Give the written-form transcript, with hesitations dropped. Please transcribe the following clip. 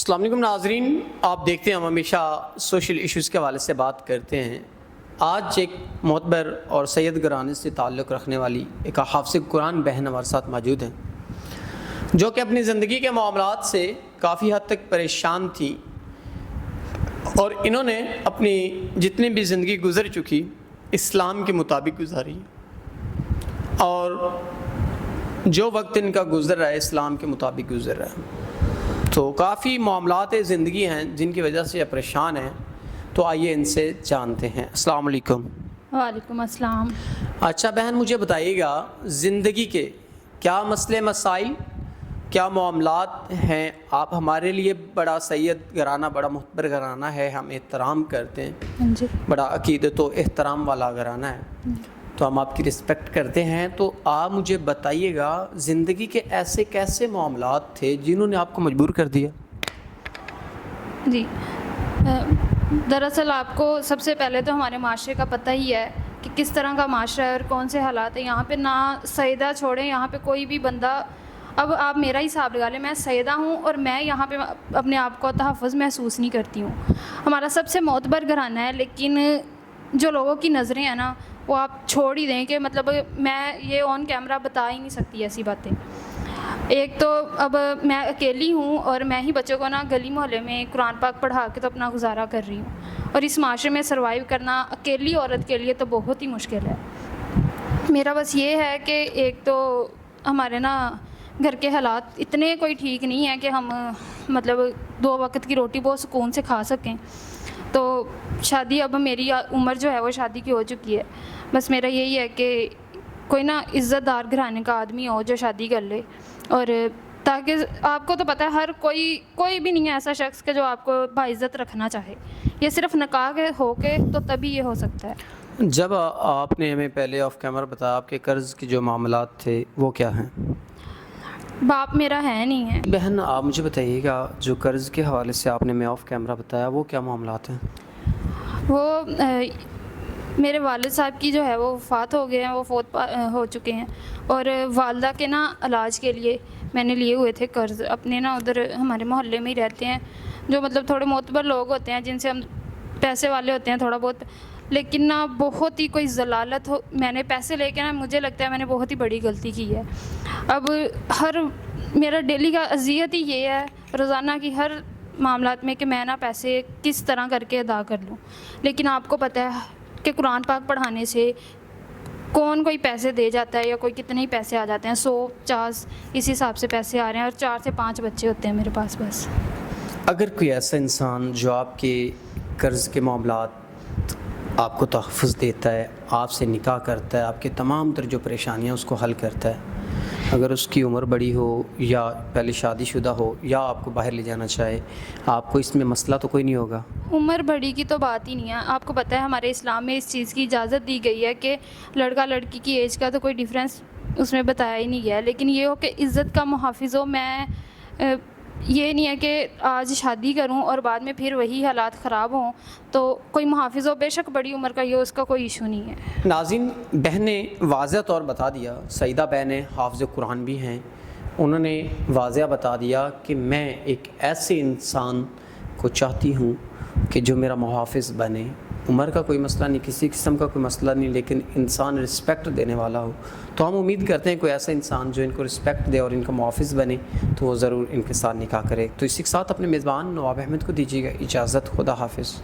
السلام علیکم ناظرین، آپ دیکھتے ہیں ہم ہمیشہ سوشل ایشوز کے حوالے سے بات کرتے ہیں۔ آج ایک معتبر اور سید گرانے سے تعلق رکھنے والی ایک حافظ قرآن بہن ہمارے ساتھ موجود ہیں، جو کہ اپنی زندگی کے معاملات سے کافی حد تک پریشان تھی، اور انہوں نے اپنی جتنی بھی زندگی گزر چکی اسلام کے مطابق گزاری، اور جو وقت ان کا گزر رہا ہے اسلام کے مطابق گزر رہا ہے۔ تو کافی معاملات زندگی ہیں جن کی وجہ سے یہ پریشان ہیں، تو آئیے ان سے جانتے ہیں۔ السلام علیکم۔ وعلیکم السلام۔ اچھا بہن، مجھے بتائیے گا زندگی کے کیا مسئلے مسائل، کیا معاملات ہیں؟ آپ ہمارے لیے بڑا سید گھرانہ، بڑا محتبر گھرانہ ہے، ہم احترام کرتے ہیں، جی بڑا عقیدت و احترام والا گھرانہ ہے، تو ہم آپ کی رسپیکٹ کرتے ہیں۔ تو آپ مجھے بتائیے گا زندگی کے ایسے کیسے معاملات تھے جنہوں نے آپ کو مجبور کر دیا؟ جی، دراصل آپ کو سب سے پہلے تو ہمارے معاشرے کا پتہ ہی ہے کہ کس طرح کا معاشرہ ہے اور کون سے حالات ہیں یہاں پہ۔ نہ سیدہ چھوڑیں، یہاں پہ کوئی بھی بندہ، اب آپ میرا ہی حساب لگا لیں، میں سیدہ ہوں اور میں یہاں پہ اپنے آپ کو تحفظ محسوس نہیں کرتی ہوں۔ ہمارا سب سے معتبر گھرانہ ہے، لیکن جو لوگوں کی نظریں ہیں نا، وہ آپ چھوڑ ہی دیں کہ مطلب میں یہ آن کیمرہ بتا ہی نہیں سکتی ایسی باتیں۔ ایک تو اب میں اکیلی ہوں اور میں ہی بچوں کو نا گلی محلے میں قرآن پاک پڑھا کے تو اپنا گزارا کر رہی ہوں، اور اس معاشرے میں سروائیو کرنا اکیلی عورت کے لیے تو بہت ہی مشکل ہے۔ میرا بس یہ ہے کہ ایک تو ہمارے نا گھر کے حالات اتنے کوئی ٹھیک نہیں ہیں کہ ہم مطلب 2 وقت کی روٹی بہت سکون سے کھا سکیں۔ تو شادی، اب میری عمر جو ہے وہ شادی کی ہو چکی ہے، بس میرا یہی ہے کہ کوئی نا عزت دار گھرانے کا آدمی ہو جو شادی کر لے، اور تاکہ آپ کو تو پتہ ہے ہر کوئی بھی نہیں ہے ایسا شخص کہ جو آپ کو باعزت رکھنا چاہے، یہ صرف نکاح کے ہو کے تو تبھی یہ ہو سکتا ہے۔ جب آپ نے ہمیں پہلے آف کیمرہ بتایا آپ کے قرض کے جو معاملات تھے وہ کیا ہیں؟ باپ میرا ہے نہیں ہے۔ بہن آپ مجھے بتائیے گا جو قرض کے حوالے سے آپ نے ہمیں آف کیمرہ بتایا وہ کیا معاملات ہیں؟ وہ میرے والد صاحب کی جو ہے وہ وفات ہو گئے ہیں، وہ فوت ہو چکے ہیں، اور والدہ کے نا علاج کے لیے میں نے لیے ہوئے تھے قرض۔ اپنے نا ادھر ہمارے محلے میں ہی رہتے ہیں جو مطلب تھوڑے معتبر لوگ ہوتے ہیں، جن سے ہم پیسے والے ہوتے ہیں تھوڑا بہت، لیکن نا بہت ہی کوئی ضلالت ہو، میں نے پیسے لے کے نا مجھے لگتا ہے میں نے بہت ہی بڑی غلطی کی ہے۔ اب میرا ڈیلی کا اذیت ہی یہ ہے روزانہ کی ہر معاملات میں کہ میں نا پیسے کس طرح کر کے ادا کر لوں، لیکن آپ کو پتہ ہے کہ قرآن پاک پڑھانے سے کون کوئی پیسے دے جاتا ہے، یا کوئی کتنے ہی پیسے آ جاتے ہیں، 150 اس حساب سے پیسے آ رہے ہیں، اور 4 سے 5 بچے ہوتے ہیں میرے پاس بس۔ اگر کوئی ایسا انسان جو آپ کے قرض کے معاملات آپ کو تحفظ دیتا ہے، آپ سے نکاح کرتا ہے، آپ کے تمام تر جو پریشانیاں اس کو حل کرتا ہے، اگر اس کی عمر بڑی ہو یا پہلے شادی شدہ ہو یا آپ کو باہر لے جانا چاہے، آپ کو اس میں مسئلہ تو کوئی نہیں ہوگا؟ عمر بڑی کی تو بات ہی نہیں ہے۔ آپ کو پتہ ہے ہمارے اسلام میں اس چیز کی اجازت دی گئی ہے کہ لڑکا لڑکی کی ایج کا تو کوئی ڈیفرنس اس میں بتایا ہی نہیں گیا ہے، لیکن یہ ہو کہ عزت کا محافظ ہو۔ میں یہ نہیں ہے کہ آج شادی کروں اور بعد میں پھر وہی حالات خراب ہوں، تو کوئی محافظ ہو، بے شک بڑی عمر کا یہ اس کا کوئی ایشو نہیں ہے۔ ناظرین، بہن نے واضح طور بتا دیا، سیدہ بہنیں حافظ قرآن بھی ہیں، انہوں نے واضح بتا دیا کہ میں ایک ایسے انسان کو چاہتی ہوں کہ جو میرا محافظ بنے۔ عمر کا کوئی مسئلہ نہیں، کسی قسم کا کوئی مسئلہ نہیں، لیکن انسان رسپیکٹ دینے والا ہو۔ تو ہم امید کرتے ہیں کوئی ایسا انسان جو ان کو رسپیکٹ دے اور ان کا محافظ بنے، تو وہ ضرور ان کے ساتھ نکاح کرے۔ تو اسی کے ساتھ اپنے میزبان نواب احمد کو دیجیے گا اجازت۔ خدا حافظ۔